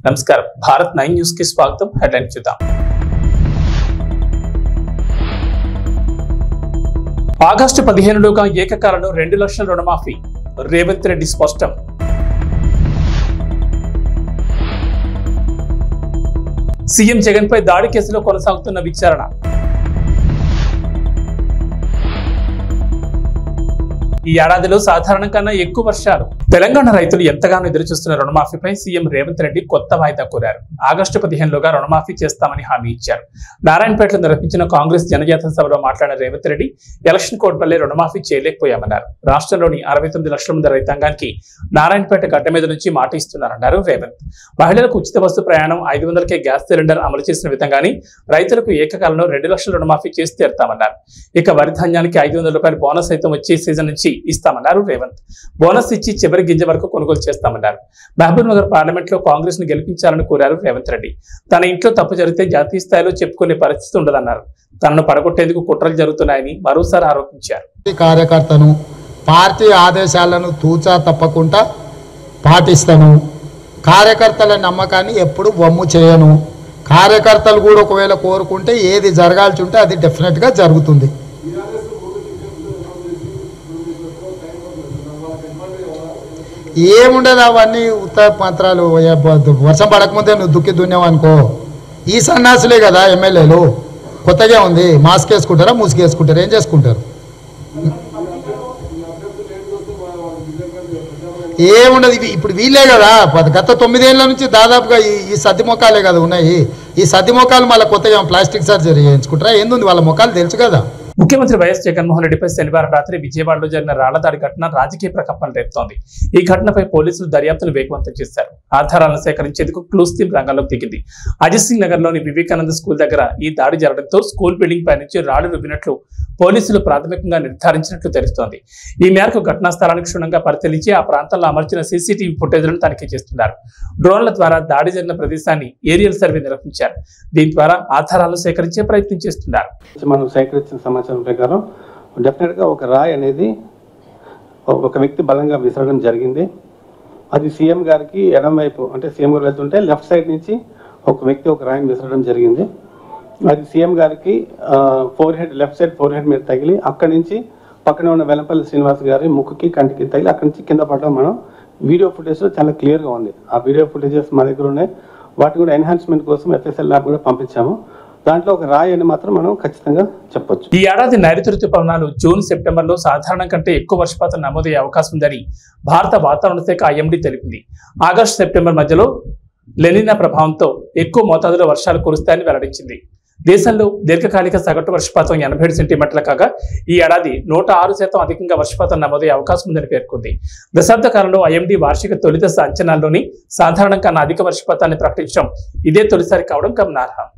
నమస్కారం భారత్ 9 న్యూస్ కి స్వాగతం. హెడ్లైన్ చూద్దాం. ఆగస్టు 15లోగా ఏకకాలంలో 2 లక్షల రుణమాఫీ, రేవంత్ రెడ్డి స్పష్టం. సీఎం జగన్ పై దాడి కేసులో కొనసాగుతున్న విచారణ. ఈ ఏడాదిలో సాధారణం కన్నా ఎక్కువ వర్షాలు. తెలంగాణ రైతులు ఎంతగానో ఎదురుచూస్తున్న రుణమాఫీపై సీఎం రేవంత్ రెడ్డి కొత్త వాయిదా కోరారు. ఆగస్టు 15లోగా రుణమాఫీ చేస్తామని హామీ ఇచ్చారు. నారాయణపేటలో నిర్వహించిన కాంగ్రెస్ జనజాతర సభలో మాట్లాడిన రేవంత్ రెడ్డి ఎలక్షన్ కోడ్ వల్లే రుణమాఫీ చేయలేకపోయామన్నారు. రాష్ట్రంలోని 69 లక్షల మంది రైతాంగానికి నారాయణపేట గడ్డ మీద నుంచి మాట ఇస్తున్నారన్నారు రేవంత్. మహిళలకు ఉచిత బస్సు ప్రయాణం, 500కే గ్యాస్ సిలిండర్ అమలు చేసిన విధంగానే రైతులకు ఏకకాలంలో 2 లక్షల రుణమాఫీ చేసి తీరుతామన్నారు. ఇక వరి ధాన్యానికి 500 రూపాయల బోనస్ సైతం వచ్చే సీజన్ నుంచి ఇస్తామన్నారు రేవంత్. బోనస్ ఇచ్చి చివరి గింజ వరకు కొనుగోలు చేస్తామన్నారు. మహబూబ్ నగర్ పార్లమెంట్ లో కాంగ్రెస్ ను గెలిపించాలని కోరారు రేవంత్ రెడ్డి. తన ఇంట్లో తప్పు జరిగితే జాతీయ స్థాయిలో చెప్పుకునే పరిస్థితి ఉండదన్నారు. తనను పడగొట్టేందుకు కుట్రలు జరుగుతున్నాయని మరోసారి ఆరోపించారు. కార్యకర్తను పార్టీ ఆదేశాలను తూచా తప్పకుండా పాటిస్తాను. కార్యకర్తల నమ్మకాన్ని ఎప్పుడు వమ్ము చేయను. కార్యకర్తలు కూడా ఒకవేళ కోరుకుంటే ఏది జరగాల్సి ఉంటే అది డెఫినెట్ గా జరుగుతుంది. ఏముండదు, అవన్నీ ఉత్తర మంత్రాలు. వర్షం పడకముందే నువ్వు దుక్కి దున్నావనుకో, ఈ సన్నాసులే కదా ఎమ్మెల్యేలు. కొత్తగా ఉంది, మాస్క్ వేసుకుంటారా ముసుగేసుకుంటారా, ఏం చేసుకుంటారు? ఏముండదు. ఇప్పుడు వీళ్ళే కదా గత 9 ఏళ్ల నుంచి దాదాపుగా ఈ సద్ది మొక్కలే కదా ఉన్నాయి. ఈ సద్ది మొక్కలు మళ్ళీ కొత్తగా ప్లాస్టిక్ సర్జరీ చేయించుకుంటారా? ఏంది, వాళ్ళ మొక్కలు తెలుసు కదా. ముఖ్యమంత్రి వైఎస్ జగన్మోహన్ రెడ్డిపై శనివారం రాత్రి విజయవాడలో జరిగిన రాళ్లదాడి ఘటన రాజకీయ ప్రకంపనలు రేపుతోంది. ఈ ఘటనపై పోలీసులు దర్యాప్తును వేగవంతం చేశారు. ఆధారాలను సేకరించేందుకు క్లూస్ టీం రంగంలోకి దిగింది. అజిత్ సింగ్ నగర్ లోని వివేకానంద స్కూల్ దగ్గర ఈ దాడి జరగడంతో స్కూల్ బిల్డింగ్ పై నుంచి రాళ్లు రుబ్బినట్లు పోలీసులు ప్రాథమికంగా నిర్ధారించినట్లు తెలుస్తోంది. ఈ మేరకు ఘటనా స్థలానికి క్షుణ్ణంగా పరిశీలించి ఆ ప్రాంతంలో అమర్చిన సీసీటీవీ ఫుటేజ్లను తనిఖీ చేస్తున్నారు. డ్రోన్ల ద్వారా దాడి జరిగిన ప్రదేశాన్ని ఏరియల్ సర్వే నిర్వహించారు. దీని ద్వారా ఆధారాలను సేకరించే ప్రయత్నం చేస్తున్నారు. మనం సేకరించిన సమాచారం ప్రకారం డెఫినెట్ గా ఒక రాయి అనేది ఒక వ్యక్తి బలంగా విసరడం జరిగింది. అది సీఎం గారికి ఎడం వైపు, అంటే సీఎం గారు వెళ్తుంటే లెఫ్ట్ సైడ్ నుంచి ఒక వ్యక్తి ఒక రాయిని విసరడం జరిగింది. అది సీఎం గారికి లెఫ్ట్ సైడ్ ఫోర్ హెడ్ మీద తగిలి అక్కడి నుంచి పక్కనే ఉన్న వెల్లంపల్లి శ్రీనివాస్ గారి ముక్కుకి కంటికి తగిలి అక్కడి నుంచి కింద పడడం మనం వీడియో ఫుటేజ్ లో చాలా క్లియర్గా ఉంది. ఆ వీడియో ఫుటేజెస్ మా దగ్గర ఉన్నాయి. వాటి కూడా ఎన్హాన్స్మెంట్ కోసం ఎఫ్ఎస్ఎల్ ల్యాబ్ కూడా పంపించాము. దాంట్లో ఒక రాయి అని మాత్రం మనం ఖచ్చితంగా చెప్పొచ్చు. ఈ ఏడాది నైరుతి రుతుపవనాలు జూన్, సెప్టెంబర్లో సాధారణం కంటే ఎక్కువ వర్షపాతం నమోదయ్యే అవకాశం ఉందని భారత వాతావరణ శాఖ ఐఎండీ తెలిపింది. ఆగస్టు, సెప్టెంబర్ మధ్యలో లెనినా ప్రభావంతో ఎక్కువ మోతాదులో వర్షాలు కురుస్తాయని వెల్లడించింది. దేశంలో దీర్ఘకాలిక సగటు వర్షపాతం 87 సెంటీమీటర్లు కాగా ఈ ఏడాది 106% అధికంగా వర్షపాతం నమోదయ్యే అవకాశం ఉందని పేర్కొంది. దశాబ్ద కాలంలో ఐఎండీ వార్షిక తొలిదశ అంచనాల్లోని సాధారణం కన్నా అధిక వర్షపాతాన్ని ప్రకటించడం ఇదే తొలిసారి కావడం గమనార్హం.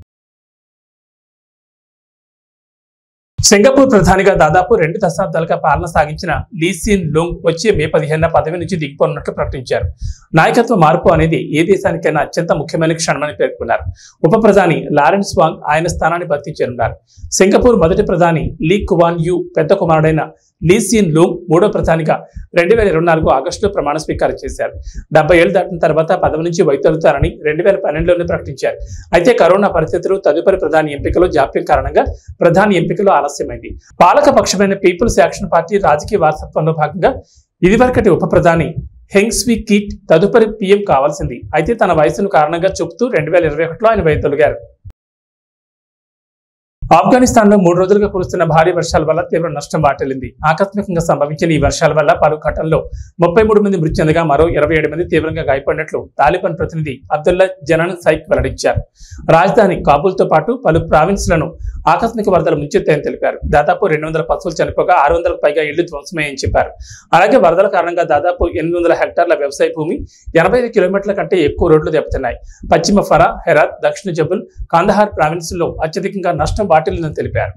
సింగపూర్ ప్రధానిగా దాదాపు 2 దశాబ్దాలుగా పాలన సాగించిన లీ సియన్ లూంగ్ వచ్చే మే 15న పదవి నుంచి దిగిపోనున్నట్లు ప్రకటించారు. నాయకత్వ మార్పు అనేది ఏ దేశానికైనా అత్యంత ముఖ్యమైన క్షణమని పేర్కొన్నారు. ఉప ప్రధాని లారెన్స్ వాంగ్ ఆయన స్థానాన్ని భర్తీ చేయనున్నారు. సింగపూర్ మొదటి ప్రధాని లీ కువాన్ యూ పెద్ద కుమారుడైన లీ సియన్ లూంగ్ మూడో ప్రధానిగా 2024 ఆగస్టులో ప్రమాణ స్వీకారం చేశారు. 70 ఏళ్లు దాటిన తర్వాత పదవి నుంచి వైదొలుగుతారని 2012లోనే ప్రకటించారు. అయితే కరోనా పరిస్థితులు, తదుపరి ప్రధాని ఎంపికలో జాప్యం కారణంగా ప్రధాని ఎంపికలో ఆలస్యమైంది. పాలక పక్షమైన పీపుల్స్ యాక్షన్ పార్టీ రాజకీయ వారసత్వంలో భాగంగా ఇదివరకటి ఉప ప్రధాని హెంగ్ స్వీ కీట్ తదుపరి పీఎం కావాల్సింది. అయితే తన వయసును కారణంగా చెబుతూ 2021లో ఆయన వైదొలిగారు. ఆఫ్ఘనిస్తాన్ లో 3 రోజులుగా కురుస్తున్న భారీ వర్షాల వల్ల తీవ్ర నష్టం వాటిల్లింది. ఆకస్మికంగా సంభవించిన ఈ వర్షాల వల్ల పలు ఘటనల్లో 33 మంది మృతి చెందగా మరో 27 మంది తీవ్రంగా గాయపడినట్లు తాలిబాన్ ప్రతినిధి అబ్దుల్లా జనాన్ సైక్ వెల్లడించారు. రాజధాని కాబూల్ తో పాటు పలు ప్రావిన్స్లను ఆకస్మిక వరదలు ముంచెత్తాయని తెలిపారు. దాదాపు 200 పశువులు చనిపోగా 600కు పైగా ఇళ్లు ధ్వంసమయ్యాయని చెప్పారు. అలాగే వరదల కారణంగా దాదాపు 800 హెక్టార్ల వ్యవసాయ భూమి, 85 కిలోమీటర్ల కంటే ఎక్కువ రోడ్లు దెబ్బతిన్నాయి. పశ్చిమ ఫరా, హెరాత్, దక్షిణ జబుల్, కందహార్ ప్రావిన్స్ లో అత్యధికంగా నష్టం వాటిల్లిందని తెలిపారు.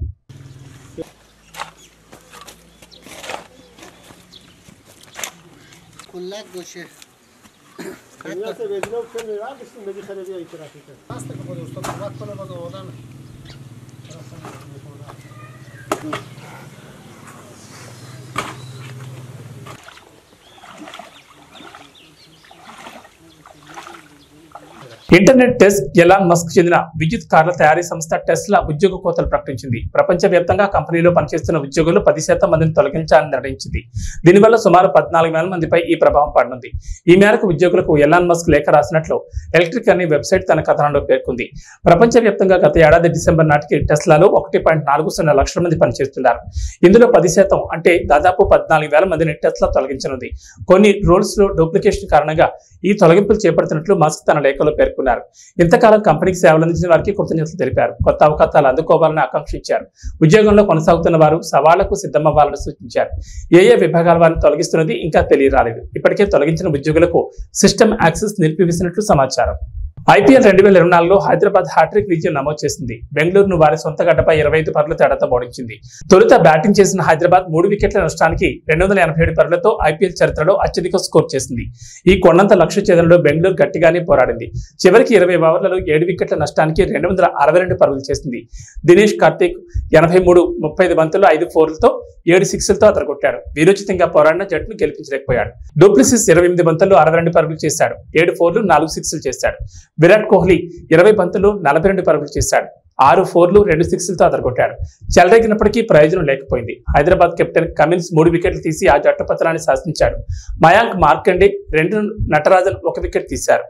ఇంటర్నెట్ టెస్ట్ ఎలాన్ మస్క్ చెందిన విద్యుత్ కార్ల తయారీ సంస్థ టెస్లా ఉద్యోగ కోతలు ప్రకటించింది. ప్రపంచవ్యాప్తంగా కంపెనీలో పనిచేస్తున్న ఉద్యోగులు 10% మందిని తొలగించాలని నిర్ణయించింది. దీనివల్ల సుమారు 14,000 మందిపై ఈ ప్రభావం పడనుంది. ఈ మేరకు ఉద్యోగులకు ఎలాన్ మస్క్ లేఖ రాసినట్లు ఎలక్ట్రిక్ అనే వెబ్సైట్ తన కథనంలో పేర్కొంది. ప్రపంచవ్యాప్తంగా గత ఏడాది డిసెంబర్ నాటికి టెస్లాలో 1.40 లక్షల మంది పనిచేస్తున్నారు. ఇందులో 10% అంటే దాదాపు 14,000 మందిని టెస్లా తొలగించనుంది. కొన్ని రోల్స్ లో డూప్లికేషన్ కారణంగా ఈ తొలగింపులు చేపడుతున్నట్లు మస్క్ తన లేఖలో పేర్కొన్నారు. ఇంతకాలం కంపెనీకి సేవలు అందించిన వారికి కృతజ్ఞతలు తెలిపారు. కొత్త అవకాశాలు అందుకోవాలని ఆకాంక్షించారు. ఉద్యోగంలో కొనసాగుతున్న వారు సవాళ్లకు సిద్ధమవ్వాలని సూచించారు. ఏ విభాగాల వారిని తొలగిస్తున్నది ఇంకా తెలియరాలేదు. ఇప్పటికే తొలగించిన ఉద్యోగులకు సిస్టమ్ యాక్సెస్ నిలిపివేసినట్లు సమాచారం. IPL 2024లో హైదరాబాద్ హ్యాట్రిక్ విజయం నమోదు చేసింది. బెంగళూరును వారి సొంత గడ్డపై 25 పరుగుల తేడాతో ఓడించింది. తొలుత బ్యాటింగ్ చేసిన హైదరాబాద్ 3 వికెట్ల నష్టానికి 287 పరుగులతో IPL చరిత్రలో అత్యధిక స్కోర్ చేసింది. ఈ కొండంత లక్ష్య ఛేదనలో బెంగళూరు గట్టిగానే పోరాడింది. చివరికి 20 ఓవర్లలో 7 వికెట్ల నష్టానికి 262 పరుగులు చేసింది. దినేష్ కార్తీక్ 83, 35 బంతుల్లో 5 4లతో 7 6లతో అదరగొట్టాడు. వీరోచితంగా పోరాడిన జట్టును గెలిపించలేకపోయాడు. డూప్లిసిస్ 28 బంతుల్లో 62 పరుగులు చేశాడు. 7 4లు 4 6లు చేశాడు. విరాట్ కోహ్లీ 20 బంతులు 42 పరుగులు చేశాడు. 6 4లు 2 6లతో అదరగొట్టాడు. చెలరేగినప్పటికీ ప్రయోజనం లేకపోయింది. హైదరాబాద్ కెప్టెన్ కమిన్స్ 3 వికెట్లు తీసి ఆ జట్టు పతనాన్ని శాసించాడు. మయాంక్ మార్కండే 2, నటరాజన్ 1 వికెట్ తీశారు.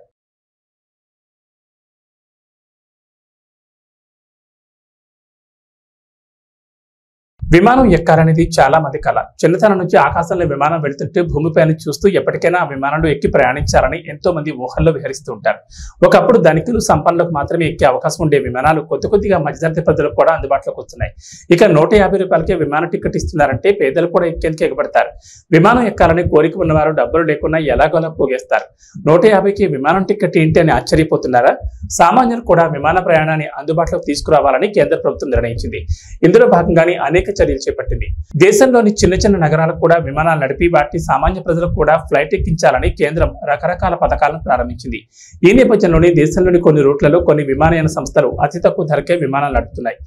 విమానం ఎక్కాలనేది చాలా మంది కళ. చిన్నతనం నుంచి ఆకాశంలో విమానం వెళ్తుంటే భూమిపైన చూస్తూ ఎప్పటికైనా ఆ విమానంలో ఎక్కి ప్రయాణించాలని ఎంతో మంది ఊహల్లో విహరిస్తూ ఉంటారు. ఒకప్పుడు ధనికులు సంపన్నులకు మాత్రమే ఎక్కే అవకాశం ఉండే విమానాలు కొద్దిగా మధ్యతరగతి ప్రజలకు కూడా అందుబాటులోకి వస్తున్నాయి. ఇక 150 రూపాయలకే విమాన టికెట్ ఇస్తున్నారంటే పేదలు కూడా ఎక్కేందుకు ఎగబడతారు. విమానం ఎక్కాలని కోరిక ఉన్నవారు డబ్బులు లేకున్నా ఎలాగోలా పోగేస్తారు. 150కి విమానం టికెట్ ఏంటి అని ఆశ్చర్యపోతున్నారా? సామాన్యులు కూడా విమాన ప్రయాణాన్ని అందుబాటులోకి తీసుకురావాలని కేంద్ర ప్రభుత్వం నిర్ణయించింది. ఇందులో భాగంగానే అనేక చర్యలు చేపట్టింది. దేశంలోని చిన్న నగరాలకు కూడా విమానాలు నడిపి వాటిని సామాన్య ప్రజలకు కూడా ఫ్లైట్ ఎక్కించాలని కేంద్రం రకరకాల పథకాలను ప్రారంభించింది. ఈ నేపథ్యంలోనే దేశంలోని కొన్ని రూట్లలో కొన్ని విమానయాన సంస్థలు అతి తక్కువ ధరకే విమానాలు నడుపుతున్నాయి.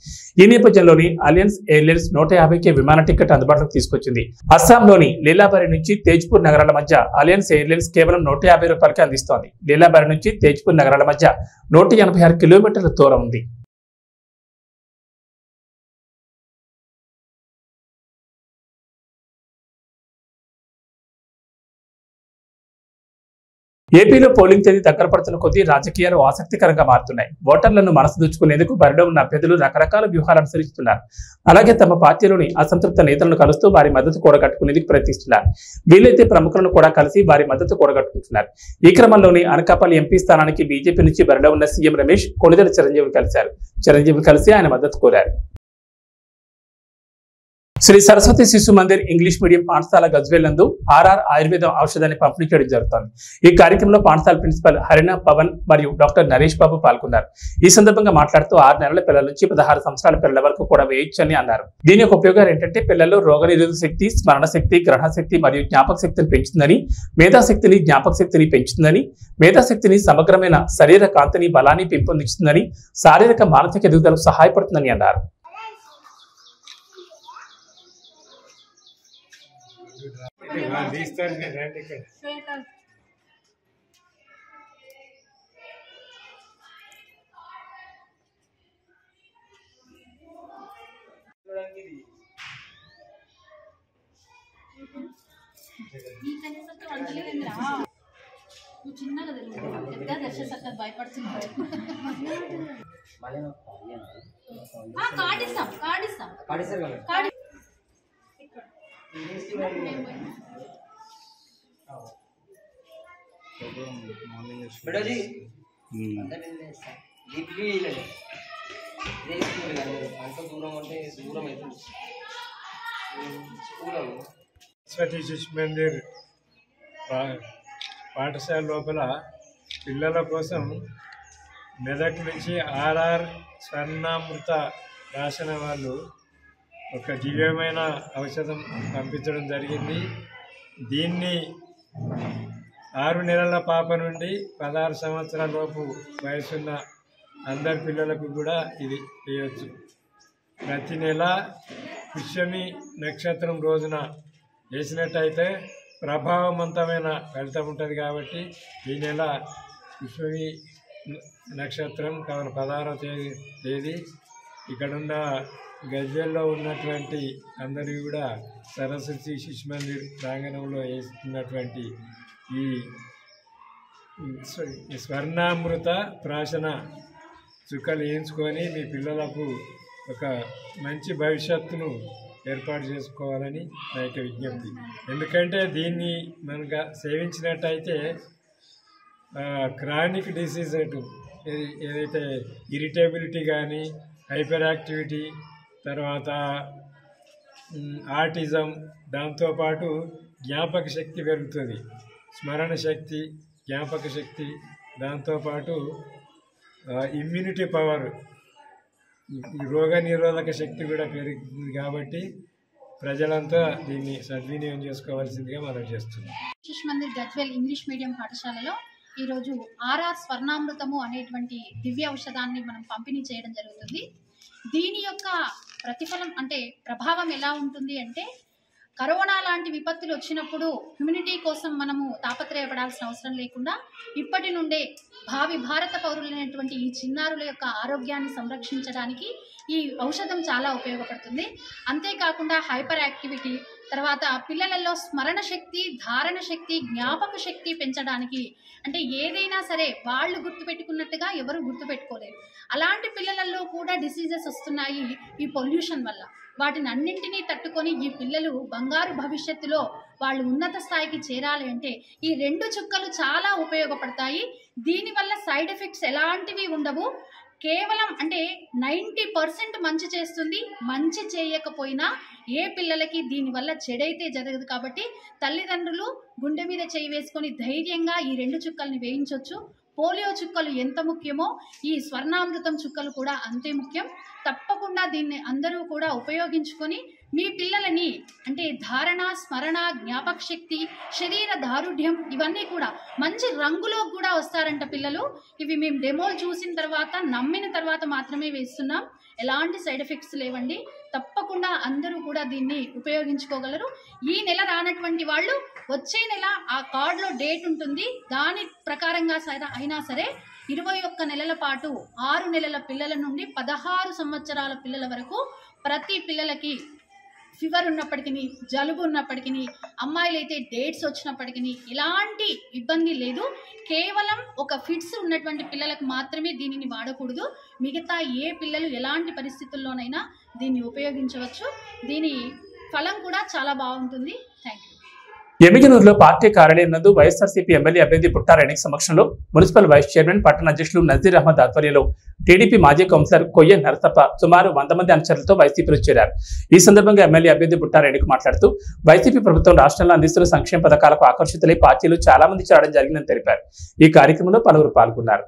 ఈ నేపథ్యంలోని అలయన్స్ ఎయిర్లైన్స్ 150కే విమాన టికెట్ అందుబాటులోకి తీసుకొచ్చింది. అస్సాంలోని లీలాబారి నుంచి తేజ్పూర్ నగరాల మధ్య అలయన్స్ ఎయిర్లైన్స్ కేవలం 150 రూపాయలకే అందిస్తోంది. లీలాబారి నుంచి తేజ్పూర్ నగరాల మధ్య 186 కిలోమీటర్ల దూరం ఉంది. ఏపీలో పోలింగ్ తేదీ దగ్గర పడుతున్న కొద్దీ రాజకీయాలు ఆసక్తికరంగా మారుతున్నాయి. ఓటర్లను మనసు దోచుకునేందుకు బరిలో ఉన్న అభ్యర్థులు రకరకాల వ్యూహాలు అనుసరిస్తున్నారు. అలాగే తమ పార్టీలోని అసంతృప్త నేతలను కలుస్తూ వారి మద్దతు కూడగట్టుకునేందుకు ప్రయత్నిస్తున్నారు. వీలైతే ప్రముఖులను కూడా కలిసి వారి మద్దతు కూడగట్టుకుంటున్నారు. ఈ క్రమంలోనే అనకాపల్లి ఎంపీ స్థానానికి బీజేపీ నుంచి బరిలో ఉన్న సీఎం రమేష్ కొణిదెల చిరంజీవిని కలిశారు. చిరంజీవి కలిసి ఆయన మద్దతు కోరారు. శ్రీ సరస్వతి శిశు మందిర్ ఇంగ్లీష్ మీడియం పాఠశాల గజ్వేల్ నందు RR ఆయుర్వేదం ఔషధాన్ని పంపిణీ చేయడం జరుగుతోంది. ఈ కార్యక్రమంలో పాఠశాల ప్రిన్సిపల్ హరిణ పవన్ మరియు డాక్టర్ నరేష్ బాబు పాల్గొన్నారు. ఈ సందర్భంగా మాట్లాడుతూ 6 నెలల పిల్లల నుంచి 16 సంవత్సరాల పిల్లల వరకు కూడా వేయొచ్చని అన్నారు. దీని యొక్క ఉపయోగాలు ఏంటంటే పిల్లల్లో రోగనిరోధక శక్తి, స్మరణ శక్తి, గ్రహణ శక్తి మరియు జ్ఞాపక శక్తిని పెంచుతుందని, మేధాశక్తిని, జ్ఞాపక శక్తిని పెంచుతుందని, మేధాశక్తిని, సమగ్రమైన శరీర కాంతిని, బలాన్ని పెంపొందిస్తుందని, శారీరక మానసిక ఎదుగుదలకు సహాయపడుతుందని అన్నారు. సరస్వతి శిశు మందిర్ పాఠశాల లోపల పిల్లల కోసం మెదక్ నుంచి RR స్వర్ణామృత రాసిన వాళ్ళు ఒక దివ్యమైన ఔషధం పంపించడం జరిగింది. దీన్ని 6 నెలల పాప నుండి 16 సంవత్సరాల లోపు వయసున్న అందరి పిల్లలకు కూడా ఇది చేయవచ్చు. ప్రతి నెల పుష్యమి నక్షత్రం రోజున వేసినట్టయితే ప్రభావవంతమైన ఫలితం ఉంటుంది. కాబట్టి ఈ నెల పుష్యమి నక్షత్రం కావున 16వ తేదీ ఇక్కడున్న గజ్వేల్లో ఉన్నటువంటి అందరివి కూడా సరస్వతి శిశు మందిర్ ప్రాంగణంలో వేస్తున్నటువంటి ఈ స్వర్ణామృత ప్రాశన చుక్కలు వేయించుకొని మీ పిల్లలకు ఒక మంచి భవిష్యత్తును ఏర్పాటు చేసుకోవాలని నా యొక్క విజ్ఞప్తి. ఎందుకంటే దీన్ని మనకు సేవించినట్టయితే క్రానిక్ డిసీజ్ ఏదైతే ఇరిటేబిలిటీ కానీ, హైపర్ యాక్టివిటీ, తర్వాత ఆటిజం, దాంతోపాటు జ్ఞాపక శక్తి పెరుగుతుంది, స్మరణ శక్తి, జ్ఞాపక శక్తి, దాంతోపాటు ఇమ్యూనిటీ పవర్, రోగ నిరోధక శక్తి కూడా పెరుగుతుంది. కాబట్టి ప్రజలంతా దీన్ని సద్వినియోగం చేసుకోవాల్సిందిగా మనం చేస్తున్నాం. శిశు మందిర్ గజ్వేల్ ఇంగ్లీష్ మీడియం పాఠశాలలో ఈరోజు ఆర్ఆర్ స్వర్ణామృతము అనేటువంటి దివ్య ఔషధాన్ని మనం పంపిణీ చేయడం జరుగుతుంది. దీని యొక్క ప్రతిఫలం అంటే ప్రభావం ఎలా ఉంటుంది అంటే, కరోనా లాంటి విపత్తులు వచ్చినప్పుడు హ్యూమినిటీ కోసం మనము తాపత్రయపడాల్సిన అవసరం లేకుండా ఇప్పటి నుండే భావి భారత పౌరులైనటువంటి ఈ చిన్నారుల యొక్క ఆరోగ్యాన్ని సంరక్షించడానికి ఈ ఔషధం చాలా ఉపయోగపడుతుంది. అంతేకాకుండా హైపర్ యాక్టివిటీ, తర్వాత పిల్లలలో స్మరణ శక్తి, ధారణ శక్తి, జ్ఞాపక శక్తి పెంచడానికి, అంటే ఏదైనా సరే వాళ్ళు గుర్తుపెట్టుకున్నట్టుగా ఎవరు గుర్తుపెట్టుకోలేరు. అలాంటి పిల్లలలో కూడా డిసీజెస్ వస్తున్నాయి ఈ పొల్యూషన్ వల్ల. వాటిని అన్నింటినీ తట్టుకొని ఈ పిల్లలు బంగారు భవిష్యత్తులో వాళ్ళు ఉన్నత స్థాయికి చేరాలి అంటే ఈ 2 చుక్కలు చాలా ఉపయోగపడతాయి. దీనివల్ల సైడ్ ఎఫెక్ట్స్ ఎలాంటివి ఉండవు. కేవలం అంటే 90% మంచి చేస్తుంది. మంచి చేయకపోయినా ఏ పిల్లలకి దీనివల్ల చెడైతే జరగదు. కాబట్టి తల్లిదండ్రులు గుండె మీద చేయి వేసుకొని ధైర్యంగా ఈ 2 చుక్కల్ని వేయించవచ్చు. పోలియో చుక్కలు ఎంత ముఖ్యమో ఈ స్వర్ణామృతం చుక్కలు కూడా అంతే ముఖ్యం. తప్పకుండా దీన్ని అందరూ కూడా ఉపయోగించుకొని మీ పిల్లలని అంటే ధారణ, స్మరణ, జ్ఞాపక శక్తి, శరీర దారుఢ్యం ఇవన్నీ కూడా మంచి రంగులో కూడా వస్తారంట పిల్లలు. ఇవి మేము డెమోలు చూసిన తర్వాత నమ్మిన తర్వాత మాత్రమే వేస్తున్నాం. ఎలాంటి సైడ్ ఎఫెక్ట్స్ లేవండి. తప్పకుండా అందరూ కూడా దీన్ని ఉపయోగించుకోగలరు. ఈ నెల రానటువంటి వాళ్ళు వచ్చే నెల ఆ కార్డులో డేట్ ఉంటుంది, దాని ప్రకారంగా అయినా సరే 21 నెలల పాటు 6 నెలల పిల్లల నుండి 16 సంవత్సరాల పిల్లల వరకు ప్రతి పిల్లలకి ఫీవర్ ఉన్నప్పటికీ, జలుబు ఉన్నప్పటికీ, అమ్మాయిలైతే డేట్స్ వచ్చినప్పటికీ ఎలాంటి ఇబ్బంది లేదు. కేవలం ఒక ఫిట్స్ ఉన్నటువంటి పిల్లలకు మాత్రమే దీనిని వాడకూడదు. మిగతా ఏ పిల్లలు ఎలాంటి పరిస్థితుల్లోనైనా దీన్ని ఉపయోగించవచ్చు. దీని ఫలం కూడా చాలా బాగుంటుంది. Thank you. ఎమ్మిగనూరులో పార్టీ కార్యాలయం నందు వైఎస్ఆర్సీపీ ఎమ్మెల్యే అభ్యర్థి పుట్టారెడ్డి సమక్షంలో మున్సిపల్ వైస్ చైర్మన్ పట్టణ అధ్యక్షులు నజీర్ అహ్మద్ ఆధ్వర్యంలో టీడీపీ మాజీ కౌన్సిలర్ కొయ్య నరసప్ప సుమారు 100 మంది అనుచరులతో వైసీపీలో చేరారు. ఈ సందర్భంగా ఎమ్మెల్యే అభ్యర్థి పుట్టారెడ్డికి మాట్లాడుతూ వైసీపీ ప్రభుత్వం రాష్ట్రంలో అందిస్తున్న సంక్షేమ పథకాలకు ఆకర్షితులై పార్టీలు చాలా మంది చేరడం జరిగిందని తెలిపారు. ఈ కార్యక్రమంలో పలువురు పాల్గొన్నారు.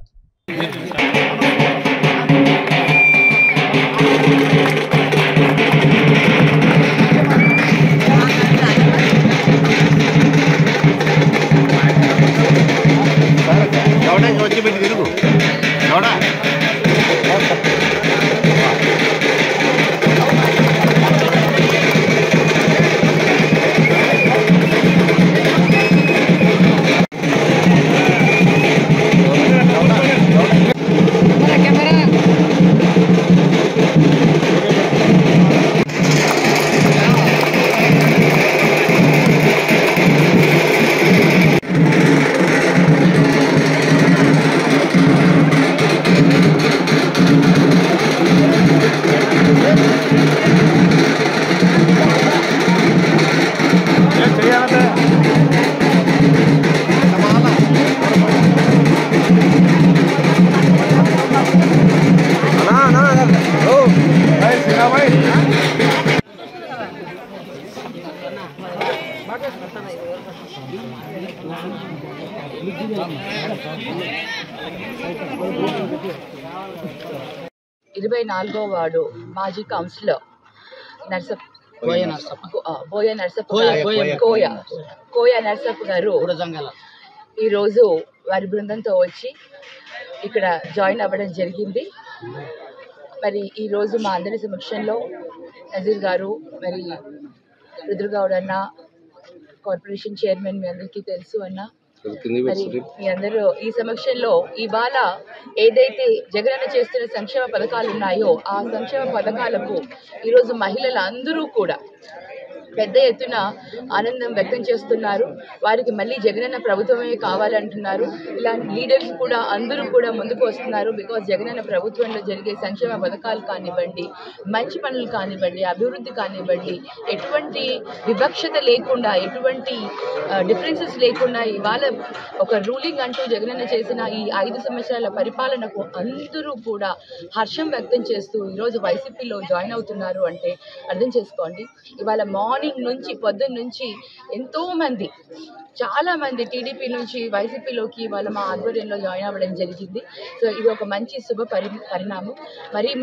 వార్డు మాజీ కౌన్సిలర్ కోయ నరసప్ప గారు ఈరోజు వారి బృందంతో వచ్చి ఇక్కడ జాయిన్ అవ్వడం జరిగింది. మరి ఈరోజు మా అందరి సమక్షంలో నజీర్ గారు, మరి రుద్రగౌడ్ అన్న, కార్పొరేషన్ చైర్మన్ మీ అందరికీ తెలుసు అన్న, మరి మీ అందరూ ఈ సమక్షంలో ఇవాళ ఏదైతే జగనన్న చేస్తున్న సంక్షేమ పథకాలు ఉన్నాయో ఆ సంక్షేమ పథకాలకు ఈరోజు మహిళలు అందరూ కూడా పెద్ద ఎత్తున ఆనందం వ్యక్తం చేస్తున్నారు. వారికి మళ్ళీ జగనన్న ప్రభుత్వమే కావాలంటున్నారు. ఇలాంటి లీడర్స్ కూడా అందరూ కూడా ముందుకు వస్తున్నారు. బికాజ్ జగనన్న ప్రభుత్వంలో జరిగే సంక్షేమ పథకాలు కానివ్వండి, మంచి పనులు కానివ్వండి, అభివృద్ధి కానివ్వండి, ఎటువంటి వివక్షత లేకుండా, ఎటువంటి డిఫరెన్సెస్ లేకుండా ఇవాళ ఒక రూలింగ్ అంటూ జగనన్న చేసిన ఈ 5 సంవత్సరాల పరిపాలనకు అందరూ కూడా హర్షం వ్యక్తం చేస్తూ ఈరోజు వైసీపీలో జాయిన్ అవుతున్నారు అంటే అర్థం చేసుకోండి. ఇవాళ మార్నింగ్ నుంచి పొద్దున్న నుంచి ఎంతో మంది, చాలా మంది టీడీపీ నుంచి వైసీపీలోకి వాళ్ళ మా ఆధ్వర్యంలో జాయిన్ అవ్వడం జరిగింది. సో ఇది ఒక మంచి శుభ పరిణామం.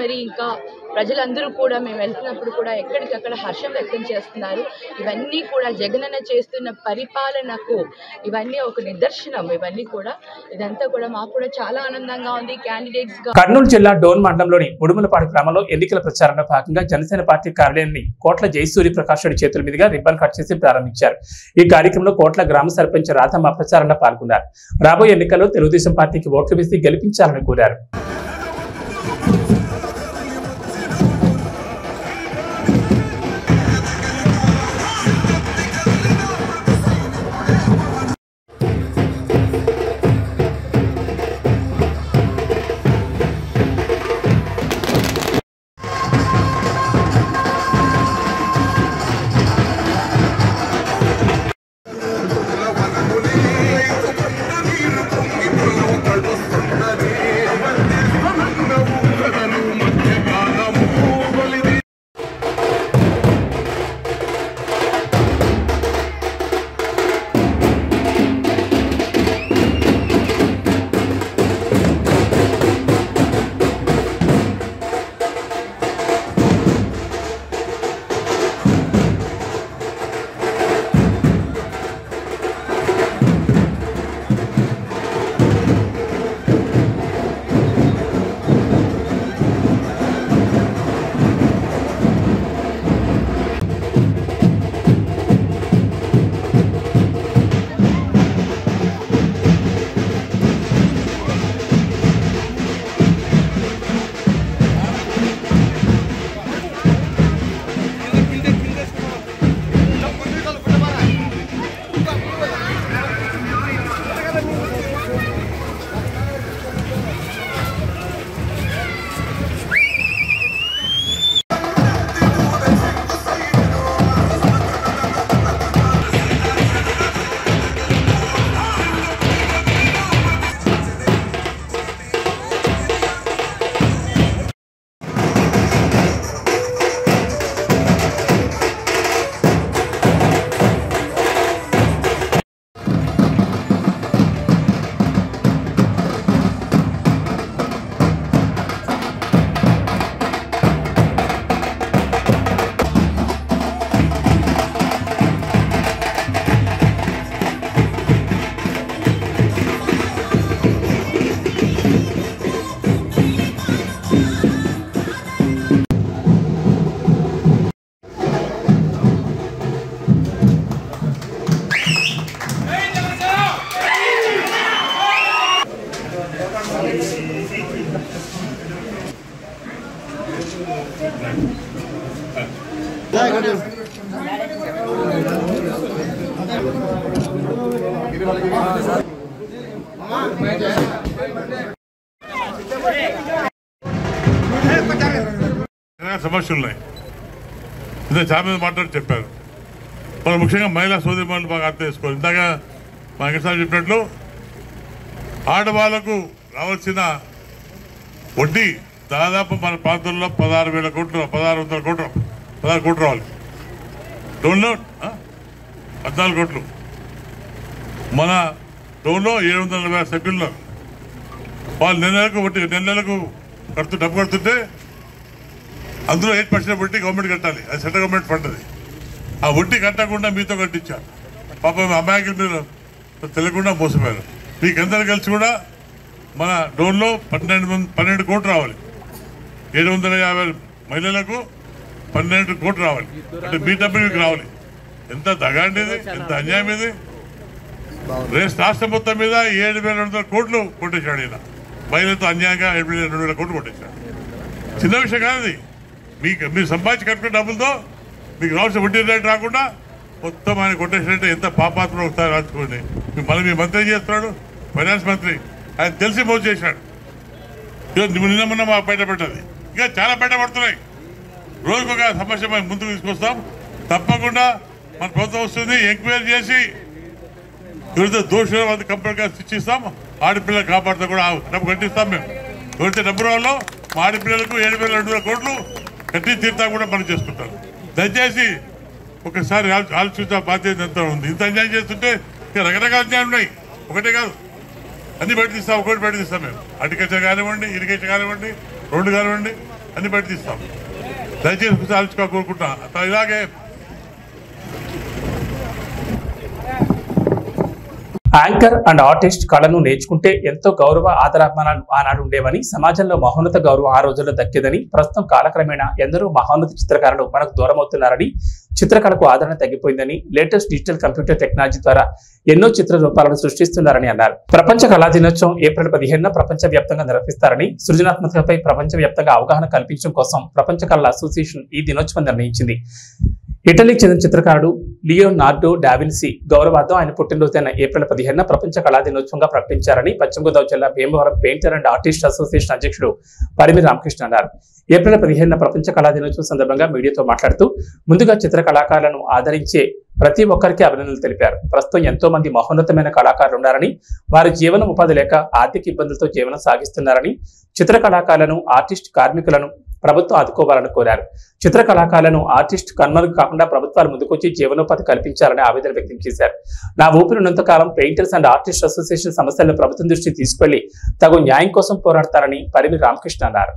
మరి ఇంకా ప్రజలందరూ కూడా మేము వెళ్తున్నప్పుడు కూడా ఎక్కడికక్కడ హర్షం వ్యక్తం చేస్తున్నారు. ఇవన్నీ కూడా జగనన్న చేస్తున్న పరిపాలనకు ఇవన్నీ ఒక నిదర్శనం. ఇవన్నీ కూడా ఇదంతా కూడా మాకు కూడా చాలా ఆనందంగా ఉంది. క్యాండిడేట్స్ గా కర్నూలు జిల్లా డోన్ మండలంలోని ముడుమలపాడు గ్రామంలో ఎన్నికల ప్రచారంలో భాగంగా జనసేన పార్టీ కార్యాలయాన్ని కోట్ల జయసూరి ప్రకాష్ రెడ్డి చేతుల మీదుగా రిబ్బన్ కట్ చేసి ప్రారంభించారు. ఈ కార్యక్రమంలో కోట్ల గ్రామ సర్పంచ్ రాధమ్మ ప్రచారంలో పాల్గొన్నారు. రాబోయే ఎన్నికల్లో తెలుగుదేశం పార్టీకి ఓట్లు వేసి గెలిపించాలని కోరారు. సమస్యలు ఉన్నాయి. ఇంత చాలా మంది మాట్లాడి చెప్పారు. మనం ముఖ్యంగా మహిళా సోదరిమణులు బాగా అర్థం చేసుకోవాలి. ఇందాక మా వెంకటేశ్వర చెప్పినట్లు ఆడవాళ్లకు రావాల్సిన వడ్డీ దాదాపు మన ప్రాంతంలో 16,000 కోట్లు 16 కోట్లు రావాలి. లోన్లో 14 కోట్లు. మన లోన్లో 740 సభ్యుల్లో వాళ్ళు నెలకు వడ్డీ నెలకు డబ్బు కడుతుంటే అందులో 8% వడ్డీ గవర్నమెంట్ కట్టాలి. అది సెంట్రల్ గవర్నమెంట్ ఫండ్. అది ఆ వడ్డీ కట్టకుండా మీతో కట్టించారు. పాపం అమ్మాయికి మీరు తెలియకుండా మోసపోయారు. మీకందరూ కలిసి కూడా మన లోన్లో 12 కోట్లు రావాలి. 750 మహిళలకు 12 కోట్లు రావాలి. అంటే మీ డబ్బు మీకు రావాలి. ఎంత దగాండి ఇది, ఎంత అన్యాయం ఇది. రాష్ట్రం మొత్తం మీద 7,200 కోట్లు కొట్టేశాడు ఈయన. మహిళలతో అన్యాయంగా 7,200 కోట్లు కొట్టేశాడు. చిన్న విషయం కాదు. మీరు సంపాదించి కట్టుకున్న డబ్బులతో మీకు రావాల్సిన వడ్డీ రేటు రాకుండా మొత్తం ఆయన కొట్టేసినట్టే ఎంత పాపాత్మ ఒకసారి రాసుకోండి. మళ్ళీ మీ మంత్రి ఏం చేస్తున్నాడు? ఫైనాన్స్ మంత్రి. ఆయన తెలిసి మోసం చేశాడు. నిన్న మొన్న మాకు బయటపడ్డది. ఇంకా చాలా బయటపడుతున్నాయి. రోజుకొక సమస్య మేము ముందుకు తీసుకొస్తాం. తప్పకుండా మన ప్రభుత్వం వస్తుంది, ఎంక్వైరీ చేసి ఎవరితో దోషులు వాళ్ళ కంప్లీట్గా శిక్షిస్తాం. ఆడపిల్లలు కాపాడుతూ కూడా డబ్బు కట్టిస్తాం. మేము ఎవరైతే డబ్బు రావాలో మా ఆడపిల్లలకు 7,200 కోట్లు కట్టి తీర్థా కూడా మనం చేసుకుంటాం. దయచేసి ఒకసారి ఆలోచించే బాధ్యత ఎంత ఉంది. ఇంత అన్యాయం చేస్తుంటే ఇంకా రకరకాల అన్యాయం ఉన్నాయి. ఒకటే కాదు, అన్ని బయట తీస్తాం. ఒకటి బయట తీస్తాం. మేము అగ్రికల్చర్ కానివ్వండి, ఇరిగేషన్ కానివ్వండి, రోడ్డు కానివ్వండి, అన్ని బయట తీస్తాం. దయచేసి ఒకసారి ఆలోచించుకో కోరుకుంటా. ఇలాగే యాంకర్ అండ్ ఆర్టిస్ట్ కళను నేర్చుకుంటే ఎంతో గౌరవ ఆదరాభిమానాలు ఆనాడు ఉండేవని, సమాజంలో మహోన్నత గౌరవం ఆ రోజుల్లో దక్కేదని, ప్రస్తుతం కాలక్రమేణా ఎందరో మహోన్నత చిత్రకారులు మనకు దూరం అవుతున్నారని, చిత్రకళకు ఆదరణ తగ్గిపోయిందని, లేటెస్ట్ డిజిటల్ కంప్యూటర్ టెక్నాలజీ ద్వారా ఎన్నో చిత్ర రూపాలను సృష్టిస్తున్నారని అన్నారు. ప్రపంచ కళా దినోత్సవం ఏప్రిల్ 15న ప్రపంచ వ్యాప్తంగా నిర్వహిస్తారని, సృజనాత్మకతపై ప్రపంచ వ్యాప్తంగా అవగాహన కల్పించడం కోసం ప్రపంచ కళల అసోసియేషన్ ఈ దినోత్సవం నిర్ణయించింది. ఇటలీకి చెందిన చిత్రకారుడు లియోనార్డో డావిన్సీ గౌరవార్థం ఆయన పుట్టినరోజైన ఏప్రిల్ 15న ప్రపంచ కళా దినోత్సవంగా ప్రకటించారని పశ్చిమ గోదావరి జిల్లా Bhimavaram painter and artist association అధ్యక్షుడు పరిమి రామకృష్ణ అన్నారు. ఏప్రిల్ 15న ప్రపంచ కళా దినోత్సవం సందర్భంగా మీడియాతో మాట్లాడుతూ ముందుగా చిత్ర కళాకారులను ఆదరించే ప్రతి ఒక్కరికి అభినందనలు తెలిపారు. ప్రస్తుతం ఎంతో మంది మహోన్నతమైన కళాకారులు ఉన్నారని, వారి జీవన ఉపాధి లేక ఆర్థిక ఇబ్బందులతో జీవనం సాగిస్తున్నారని, చిత్ర కళాకారులను, ఆర్టిస్ట్ కార్మికులను ప్రభుత్వం ఆదుకోవాలని కోరారు. చిత్ర కళాకారులను ఆర్టిస్ట్ కన్మరుగు కాకుండా ప్రభుత్వాలు ముందుకొచ్చి జీవనోపాధి కల్పించాలని ఆవేదన వ్యక్తం చేశారు. నా ఊపిరినంత కాలం పెయింటర్స్ అండ్ ఆర్టిస్ట్ అసోసియేషన్ సమస్యలను ప్రభుత్వం దృష్టికి తీసుకెళ్లి తగు న్యాయం కోసం పోరాడతారని పరిమి రామకృష్ణ అన్నారు.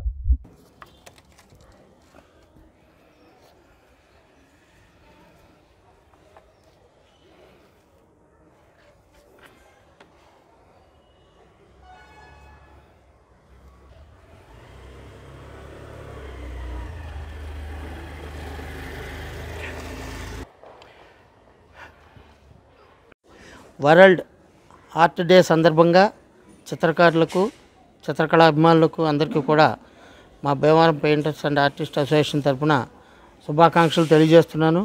వరల్డ్ ఆర్ట్ డే సందర్భంగా చిత్రకారులకు, చిత్రకళా అభిమానులకు అందరికీ కూడా మా Bhimavaram painters and artist association తరఫున శుభాకాంక్షలు తెలియజేస్తున్నాను.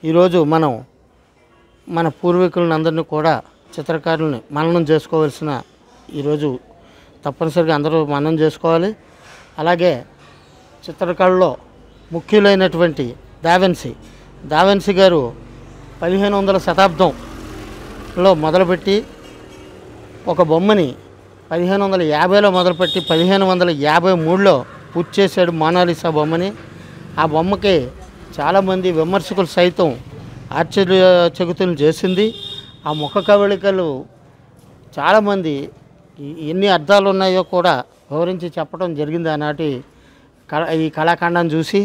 ఈరోజు మనం మన పూర్వీకులను అందరినీ కూడా చిత్రకారులని మననం చేసుకోవాల్సిన ఈరోజు తప్పనిసరిగా అందరూ మననం చేసుకోవాలి. అలాగే చిత్రకళలో ముఖ్యులైనటువంటి దావిన్సీ గారు 1500వ శతాబ్దంలో మొదలుపెట్టి ఒక బొమ్మని 1550లో మొదలుపెట్టి 1553లో పూర్తి చేశాడు మోనాలిసా బొమ్మని. ఆ బొమ్మకి చాలామంది విమర్శకులు సైతం ఆశ్చర్యచకితులను చేసింది. ఆ ముఖ కవళికలు చాలామంది ఎన్ని అర్థాలు ఉన్నాయో కూడా వివరించి చెప్పడం జరిగింది. ఆనాటి ఈ కళాఖండాన్ని చూసి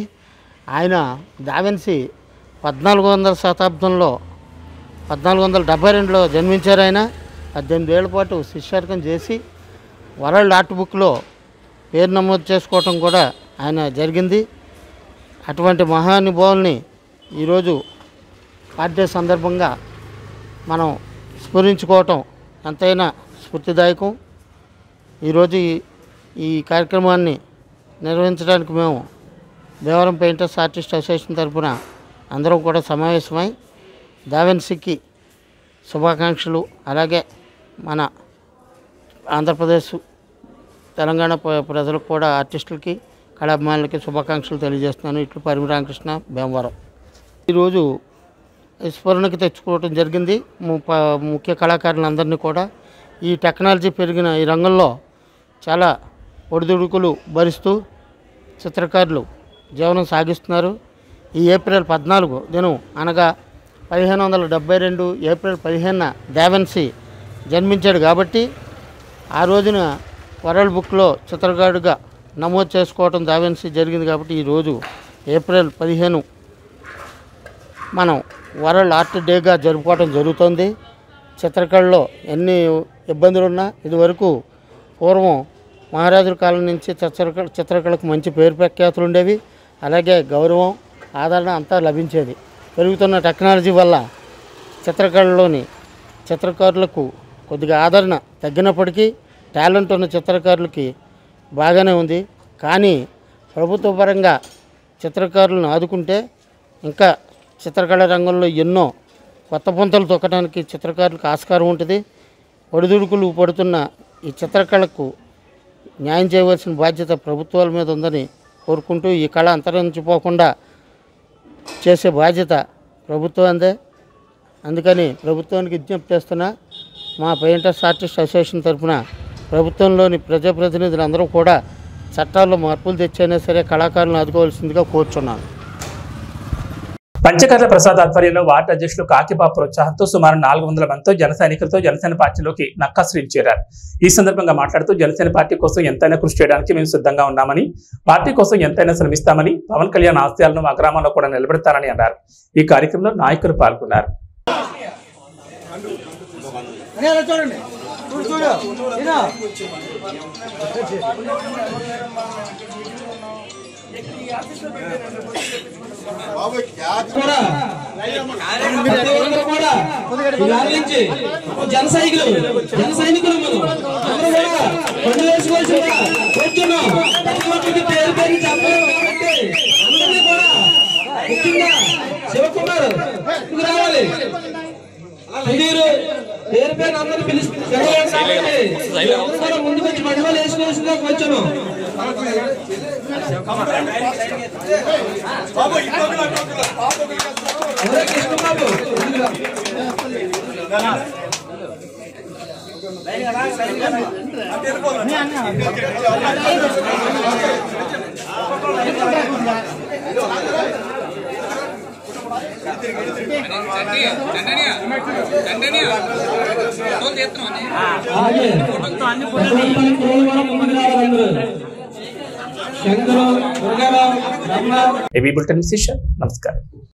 ఆయన దావిన్సీ 1400 శతాబ్దంలో 1472లో జన్మించారు. ఆయన 18 ఏళ్ల పాటు శిష్యార్కం చేసి వరల్డ్ ఆర్ట్ బుక్లో పేరు నమోదు చేసుకోవటం కూడా ఆయన జరిగింది. అటువంటి మహానుభావుల్ని ఈరోజు ఆర్ట్ డే సందర్భంగా మనం స్మరించుకోవటం ఎంతైనా స్ఫూర్తిదాయకం. ఈరోజు ఈ కార్యక్రమాన్ని నిర్వహించడానికి మేము భీమవరం పెయింటర్స్ ఆర్టిస్ట్ అసోసియేషన్ తరఫున అందరం కూడా సమావేశమై దావిన్సీకి శుభాకాంక్షలు, అలాగే మన ఆంధ్రప్రదేశ్, తెలంగాణ ప్రజలకు కూడా ఆర్టిస్టులకి, కళాభిమానులకి శుభాకాంక్షలు తెలియజేస్తున్నాను. ఇట్లు పరిమి రామకృష్ణ, భీమవరం. ఈరోజు స్మరణకి తెచ్చుకోవడం జరిగింది ముఖ్య కళాకారులందరినీ కూడా. ఈ టెక్నాలజీ పెరిగిన ఈ రంగంలో చాలా ఒడిదుడుకులు భరిస్తూ చిత్రకారులు జీవనం సాగిస్తున్నారు. ఈ ఏప్రిల్ 14 దినం అనగా 1572 ఏప్రిల్ 15న దావిన్సీ జన్మించాడు కాబట్టి ఆ రోజున వరల్డ్ బుక్లో చిత్రకారుడిగా నమోదు చేసుకోవటం దావిన్సీ జరిగింది. కాబట్టి ఈరోజు ఏప్రిల్ 15 మనం వరల్డ్ ఆర్ట్ డేగా జరుపుకోవటం జరుగుతుంది. చిత్రకళలో ఎన్ని ఇబ్బందులున్నా ఇదివరకు పూర్వం మహారాజుల కాలం నుంచి చిత్రకళకు మంచి పేరు ప్రఖ్యాతులు ఉండేవి. అలాగే గౌరవం, ఆదరణ అంతా లభించేది. పెరుగుతున్న టెక్నాలజీ వల్ల చిత్రకళలోని చిత్రకారులకు కొద్దిగా ఆదరణ తగ్గినప్పటికీ టాలెంట్ ఉన్న చిత్రకారులకి బాగానే ఉంది. కానీ ప్రభుత్వ పరంగా చిత్రకారులను ఆదుకుంటే ఇంకా చిత్రకళ రంగంలో ఎన్నో కొత్త పుంతలు తొక్కడానికి చిత్రకారులకు ఆస్కారం ఉంటుంది. ఒడిదుడుకులు పడుతున్న ఈ చిత్రకళకు న్యాయం చేయవలసిన బాధ్యత ప్రభుత్వాల మీద ఉందని కోరుకుంటూ ఈ కళ అంతరించిపోకుండా చేసే బాధ్యత ప్రభుత్వందే. అందుకని ప్రభుత్వానికి విజ్ఞప్తి చేస్తున్నా, మా పెయింటర్స్ ఆర్టిస్ట్ అసోసియేషన్ తరఫున ప్రభుత్వంలోని ప్రజాప్రతినిధులందరూ కూడా చట్టాల్లో మార్పులు తెచ్చైనా సరే కళాకారులను ఆదుకోవాల్సిందిగా కోరుచున్నాను. పంచకర్ల ప్రసాద్ ఆధ్వర్యంలో వార్డు అధ్యక్షులు కాకిబాబు ప్రోత్సాహంతో సుమారు 400 మందితో జన సైనికులతో జనసేన పార్టీలోకి నక్కాశ్రీలు చేరారు. ఈ సందర్భంగా మాట్లాడుతూ జనసేన పార్టీ కోసం ఎంతైనా కృషి చేయడానికి మేము సిద్ధంగా ఉన్నామని, పార్టీ కోసం ఎంతైనా శ్రమిస్తామని, పవన్ కళ్యాణ్ ఆశయాలను మా గ్రామంలో కూడా నిలబెడతారని అన్నారు. ఈ కార్యక్రమంలో నాయకులు పాల్గొన్నారు. జన సైనికులు శివకుమార్ రావాలి. పేరు పేరు అందరూ పిలుస్తారు. ముందుకు వచ్చి మండపాలు వేసుకోవాల్సిందిగా వచ్చాను. కృష్ణబాబు ఏబీ బులెటిన్ శిష్య నమస్కారం.